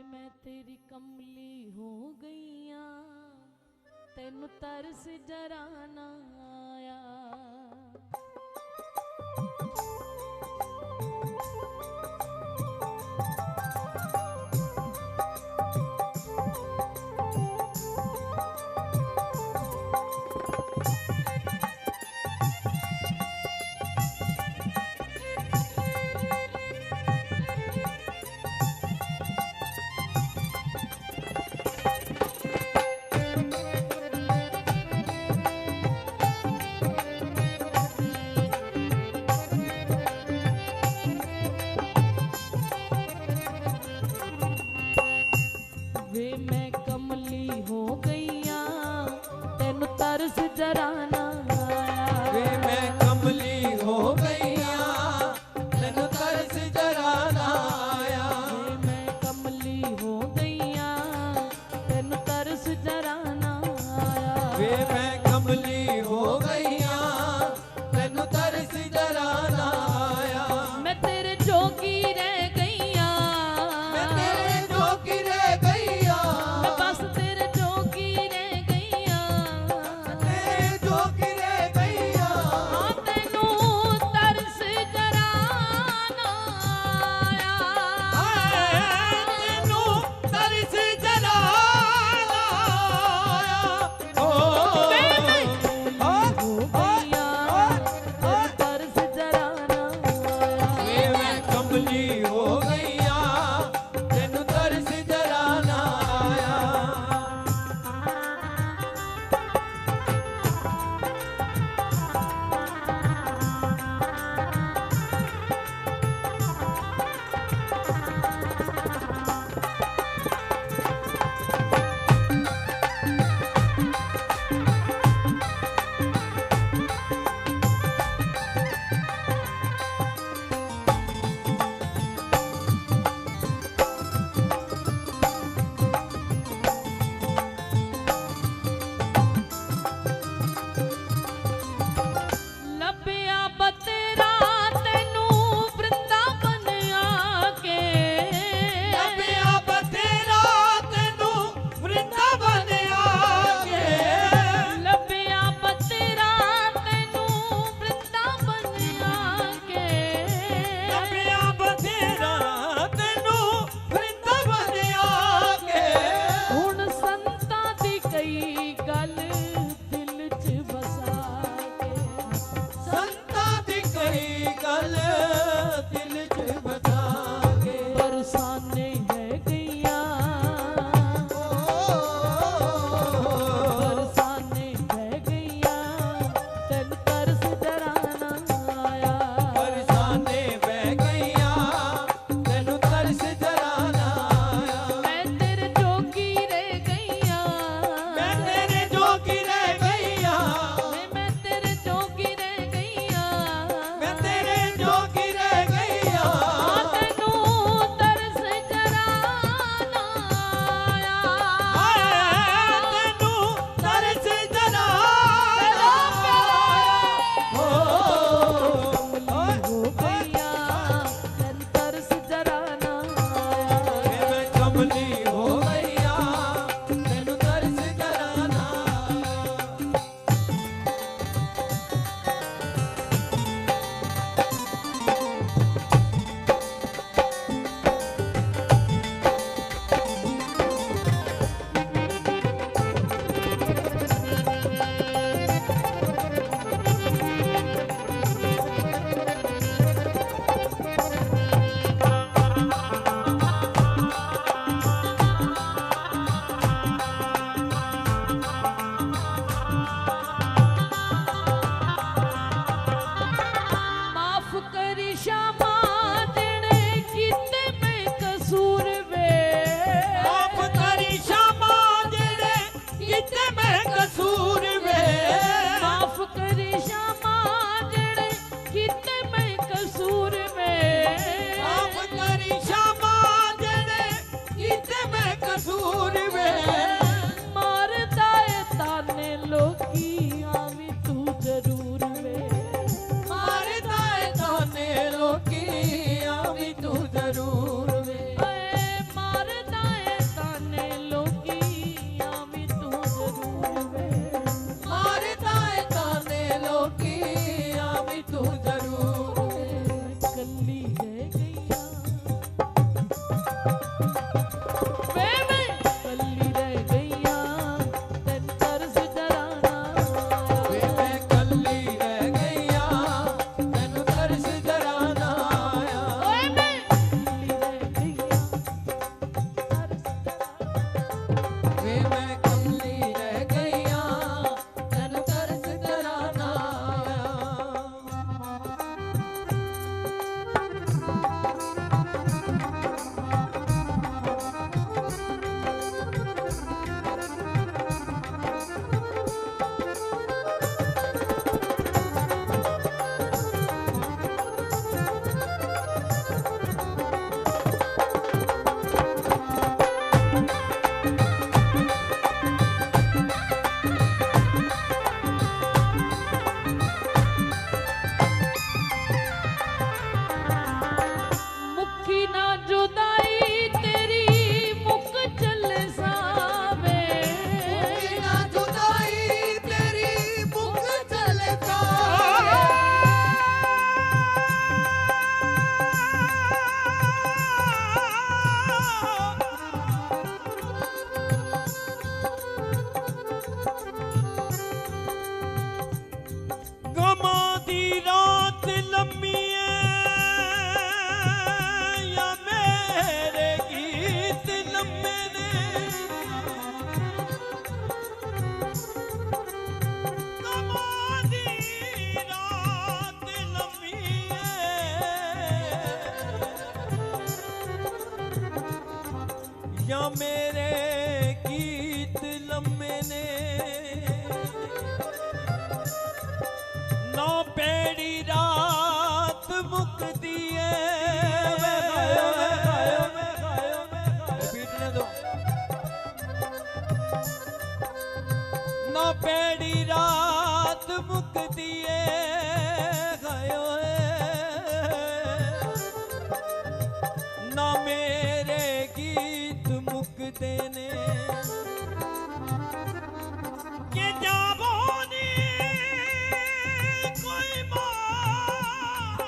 मैं तेरी कमली हो गईया, तेनू तरस जरा ना आया। या मेरे गीत लम्बे ने ना पेड़ी रात मुकती है पीटने दो ना पेड़ी रात मुकती है गयो ना मेरे गीत मुकते ने के जाबो नी कोई मार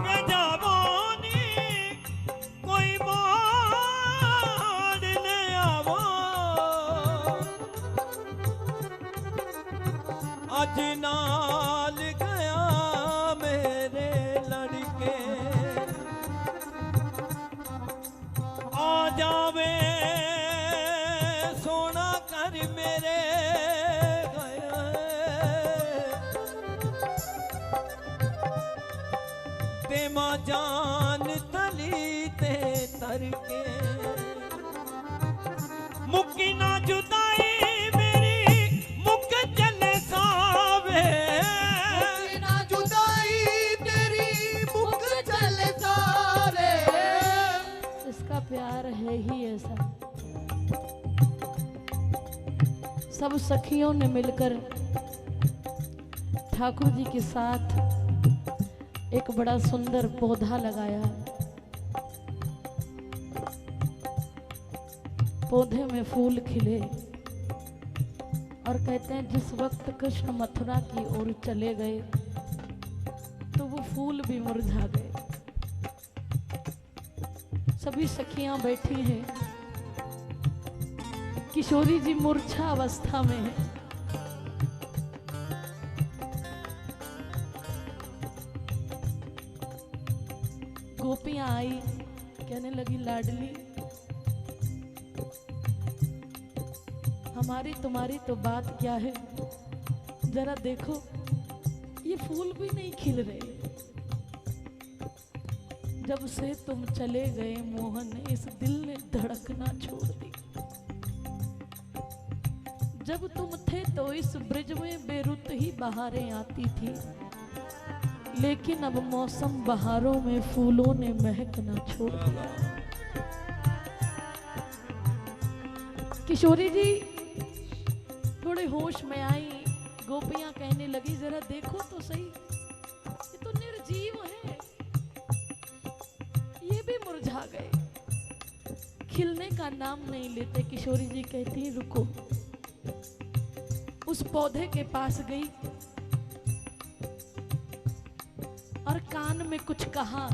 के जाबो नी कोई मार ने आवो आज नाल गया मेरे लड़के आ जावे सोना कर मेरे ते मां जान तली ते तर के मुक्की ना जुदाई मेरी मुक चले सावे ना जुदाई तेरी मुख चले सारे इसका प्यार है ही ऐसा। सब सखियों ने मिलकर ठाकुर जी के साथ एक बड़ा सुंदर पौधा लगाया। पौधे में फूल खिले और कहते हैं जिस वक्त कृष्ण मथुरा की ओर चले गए तो वो फूल भी मुरझा गए। सभी सखियां बैठी हैं, किशोरी जी मूर्छा अवस्था में है। गोपियां आई, कहने लगी लाडली हमारी तुम्हारी तो बात क्या है, जरा देखो ये फूल भी नहीं खिल रहे। जब से तुम चले गए मोहन इस दिल ने धड़कना छोड़ दी। जब तुम थे तो इस ब्रिज में बेरुत ही बहारें आती थी, लेकिन अब मौसम बहारों में फूलों ने महकना छोड़ दिया। किशोरी जी थोड़े होश में आई। गोपियां कहने लगी जरा देखो तो सही, ये तो निर्जीव है, ये भी मुरझा गए, खिलने का नाम नहीं लेते। किशोरी जी कहती रुको। उस पौधे के पास गई और कान में कुछ कहा।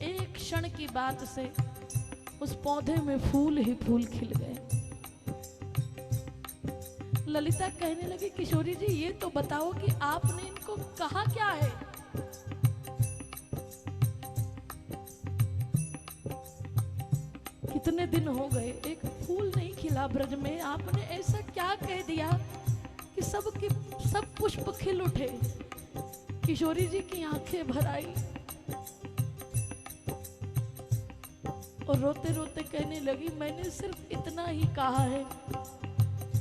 एक क्षण की बात से उस पौधे में फूल ही फूल खिल गए। ललिता कहने लगी किशोरी जी ये तो बताओ कि आपने इनको कहा क्या है। कितने दिन हो गए एक फूल नहीं खिला ब्रज में, आपने ऐसा क्या कह दिया कि सब पुष्प खिल उठे। किशोरी जी की आंखें भर आई और रोते रोते कहने लगी मैंने सिर्फ इतना ही कहा है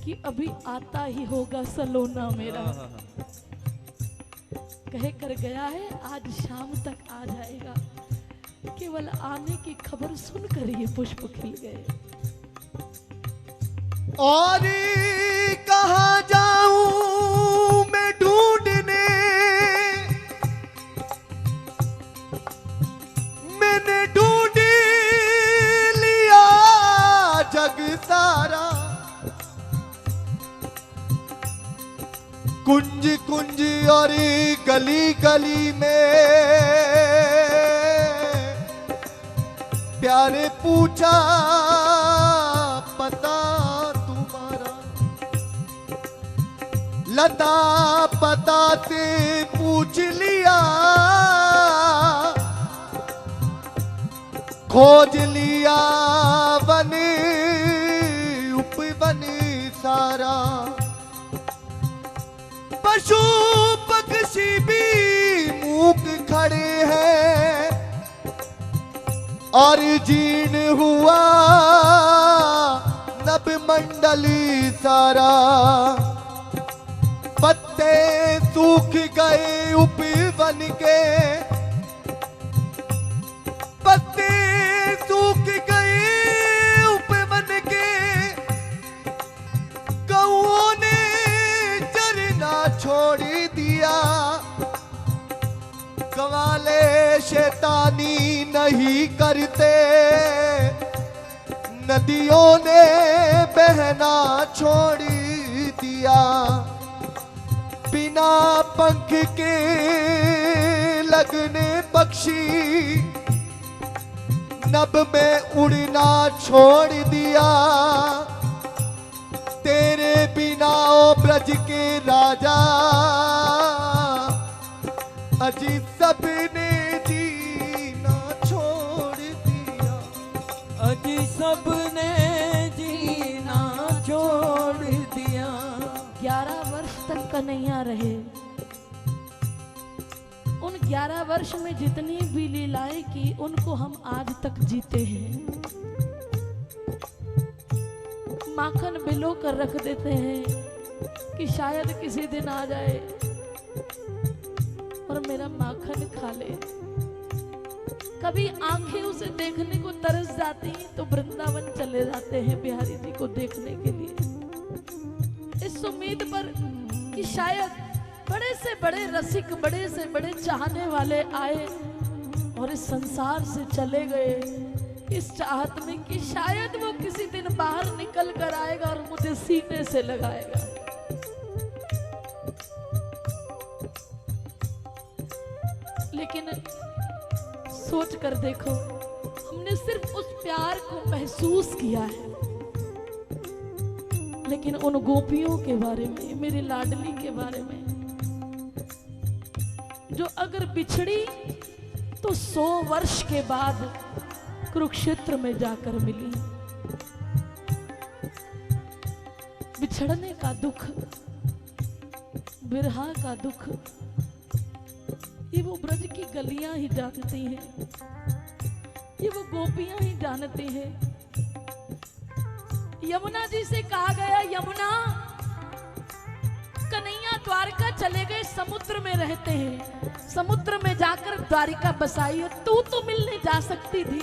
कि अभी आता ही होगा सलोना मेरा। कह कर गया है आज शाम तक आ जाएगा। केवल आने की खबर सुनकर ये पुष्प खिल गए। और कहाँ जाऊं मैं ढूंढने, मैंने ढूंढ लिया जग सारा। कुंज कुंज और गली गली में प्यारे पूछा पता तुम्हारा, लता पता से पूछ लिया, खोज लिया वन उपवन सारा। पशु पक्षी भी मूक खड़े पड़े हैं और जीर्ण हुआ नभ मंडली सारा। पत्ते सूख गए उपवन के, पत्ते सूख गए उपवन के, गऊओं ने चरना छोड़ दिया। गवाले शैतानी नहीं करते, नदियों ने बहना छोड़ दिया। बिना पंख के लगने पक्षी नभ में उड़ना छोड़ दिया। तेरे बिना ओ ब्रज के राजा, अजी सबने जीना छोड़ दिया। अजी सबने जीना छोड़ दिया। 11 वर्ष तक कन्हैया रहे। उन 11 वर्ष में जितनी भी लीलाएं की उनको हम आज तक जीते हैं। माखन बिलो कर रख देते हैं कि शायद किसी दिन आ जाए और मेरा माखन खा ले। कभी आंखें उसे देखने को तरस जाती हैं तो वृंदावन चले जाते हैं बिहारी जी को देखने के लिए, इस उम्मीद पर कि शायद बड़े से बड़े रसिक, बड़े से बड़े चाहने वाले आए और इस संसार से चले गए इस चाहत में कि शायद वो किसी दिन बाहर निकल कर आएगा और मुझे सीने से लगाएगा। लेकिन सोच कर देखो, हमने सिर्फ उस प्यार को महसूस किया है, लेकिन उन गोपियों के बारे में, मेरी लाडली के बारे में, जो अगर बिछड़ी तो 100 वर्ष के बाद कुरुक्षेत्र में जाकर मिली। बिछड़ने का दुख, बिरहा का दुख, ये वो ब्रज की गलियां ही जानती हैं, ये वो गोपियां ही जानती हैं। यमुना जी से कहा गया, यमुना कन्हैया द्वारका चले गए, समुद्र में रहते हैं, समुद्र में जाकर द्वारिका बसाई है, तू तो मिलने जा सकती थी।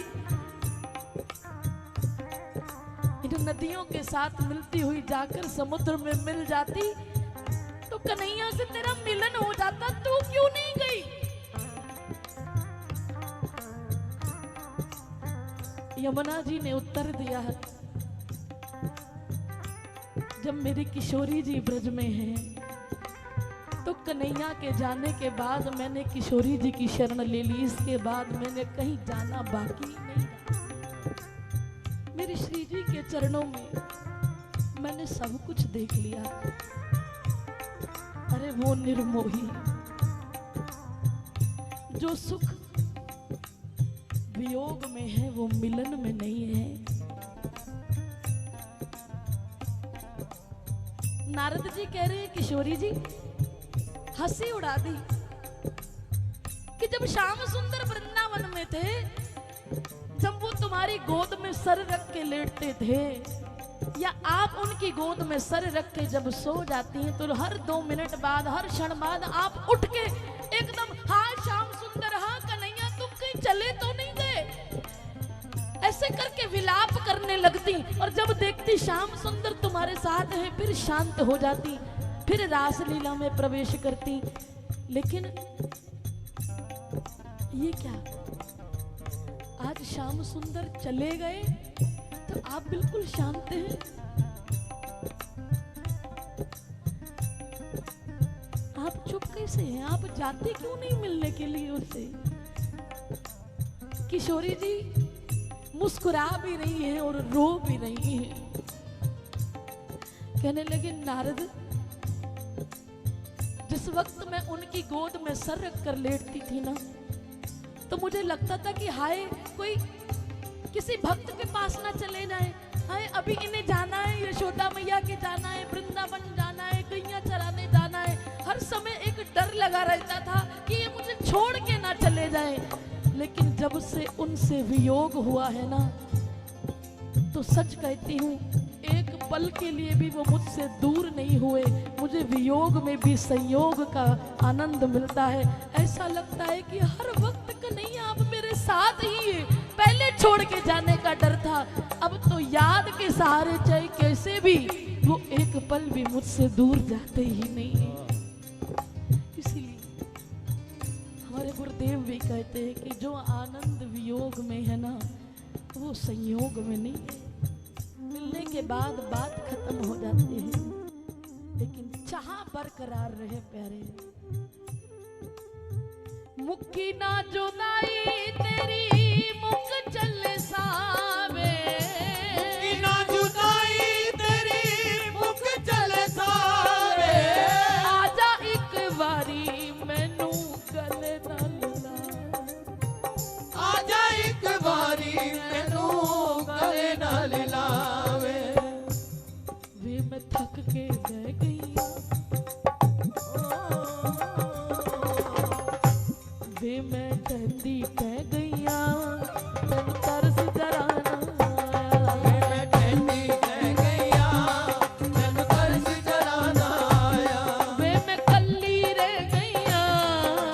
इन नदियों के साथ मिलती हुई जाकर समुद्र में मिल जाती तो कन्हैया से तेरा मिलन हो जाता, तू क्यों नहीं गई? यमुना जी ने उत्तर दिया है, जब मेरी किशोरी जी ब्रज में हैं तो कन्हैया के जाने के बाद मैंने किशोरी जी की शरण ले ली, इसके बाद मैंने कहीं जाना बाकी नहीं। मेरी श्री जी के चरणों में मैंने सब कुछ देख लिया। अरे वो निर्मोही जो सुख वियोग में है वो मिलन में नहीं है। नारद जी कह रहे हैं, किशोरी जी हंसी उड़ा दी कि जब श्याम सुंदर वृंदावन में थे, जब वो तुम्हारी गोद में सर रख के लेटते थे या आप उनकी गोद में सर रख के जब सो जाती हैं तो हर 2 मिनट बाद, हर क्षण बाद आप उठ के एकदम, हाँ श्याम सुंदर, हाँ कन्हैया तुम कहीं चले तो नहीं गए, ऐसे करके विलाप करने लगती। और जब देखती श्याम सुंदर तुम्हारे साथ है फिर शांत हो जाती, फिर रासलीला में प्रवेश करती। लेकिन ये क्या, आज श्याम सुंदर चले गए तो आप बिल्कुल शांत हैं। आप चुप कैसे हैं? आप जाते क्यों नहीं मिलने के लिए उससे? किशोरी जी मुस्कुरा भी रही हैं और रो भी रही हैं। कहने लगे, नारद जिस वक्त मैं उनकी गोद में सर रख कर लेटती थी ना, तो मुझे लगता था कि हाय कोई किसी भक्त के पास ना चले जाए, हाय अभी इन्हें जाना है, यशोदा मैया के जाना है, वृंदावन जाना है, गैया चराने जाना है। हर समय एक डर लगा रहता था कि ये मुझे छोड़ के ना चले जाए, लेकिन जब से उनसे वियोग हुआ है ना, तो सच कहती हूँ एक पल के लिए भी वो मुझसे दूर नहीं हुए। मुझे वियोग में भी संयोग का आनंद मिलता है। ऐसा लगता है कि हर वक्त कन्हैया आप मेरे साथ ही है। पहले छोड़ के जाने का डर था, अब तो याद के सहारे चाहे कैसे भी वो एक पल भी मुझसे दूर जाते ही नहीं है। इसीलिए हमारे गुरुदेव भी कहते हैं कि जो आनंद वियोग में है ना, वो संयोग में नहीं है। मिलने के बाद बात खत्म हो जाती है, लेकिन चाह बरकरार रहे प्यारे। मुक्की ना जुदाई तेरी मुक चले सावे, मुक्की ना जुदाई तेरी मुक चले सावे। आजा एक बारी मैनू गले नाल ला, आजा एक बारी मैनू गले नाल लावे। वे मैं थक के बह गई, वे मैं ठंडी पै गई, तन तरस जरा ना आया। मैं ठंडी रह गईया, तन तरस जरा ना आया। वे मैं कल्ली रह गई,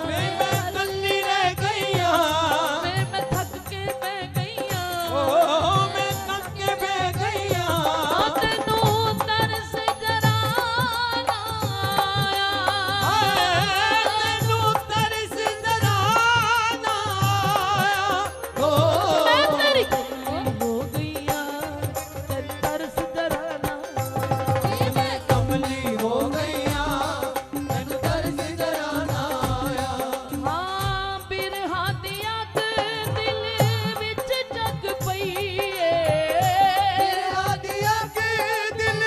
मैं कल्ली रह गईया, वे मैं थक के बह गई, ओ मैं थक के बह गईया। तेनू तरस जरा ना आया। तेनू तरस जरा ना आया। ओ मैं तेरी हो गई, तन तरस जरा ना आया। मैं कमली हो गईया, तन तरस जरा ना आया। हाँ बिरहा दिया दिल विच जग पई है, दिया के दिल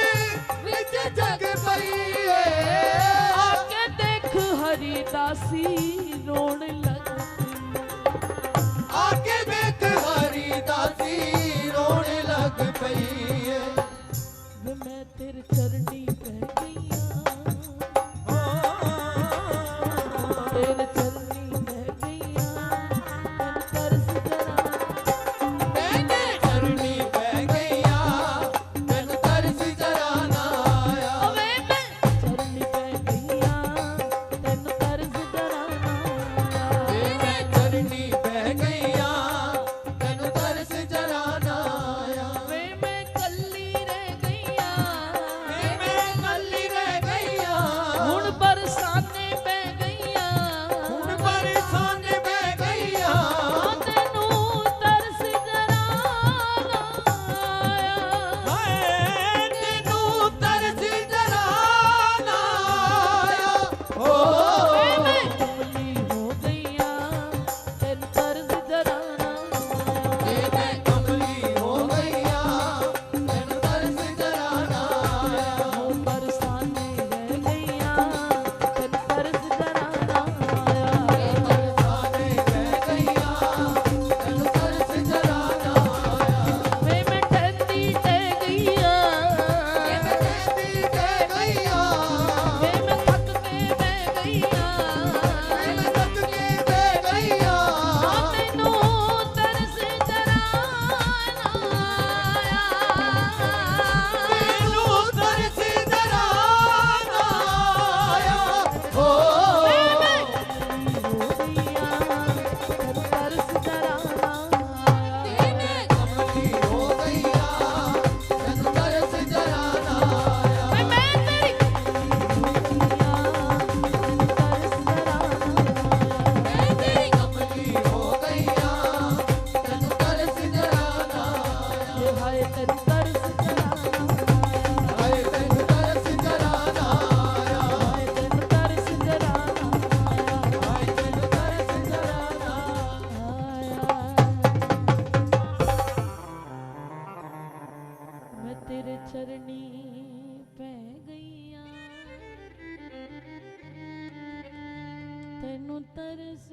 विच जग पई है। आके देख हरिदासी रोण लग पई। आके देख हरिदासी रोण लग पई है। वे मैं तेरे चरनी पै गई, तेरे चरनी पै गई, तन तरस जरा मैंने चरनी पै गईया, तन तरस जरा ना आया। वे मैं चरनी पै गई, तन तरस जरा ना आया। मैं चरनी पै गईया, तन तरस जरा ना आया। वे मैं कल्ली रह गई, मैं कल्ली रह गईया, हुण बरसाने पै गई, हुण बरसाने बह गईया। तेनू तरस जरा ना आया। हाय तेनू तरस जरा ना आया। ओ वे मैं कमली हो गई, तेनू तरस जरा ना आया। मैं कमली हो गईया, तन तरस जरा ना आया। हुण बरसाने रह गई, तेनू तरस जरा ना आया। बरसाने बह गईया, तन तरस जरा ना आया। वे मैं ठंडी रह गई, मैं कहती कह गईया, वे मैं थक के बह गई, मैं थक के बह गईया। तेनू तरस जरा ना आया। तेनू तरस जरा ना आया। ओ वे मैं कमली हो गई, तेनू तरस जरा ना आया। मैं कमली हो गईया, तन तरस जरा ना आया। वे मैं तेरी कमली हो गई, तेनू तरस जरा ना आया। मैं तेरी कमली हो गईया, तन तरस जरा ना आया। हाय तेनू तरस जरा ना आया। मैं तेरे चरनी पै गई, तेनू तरस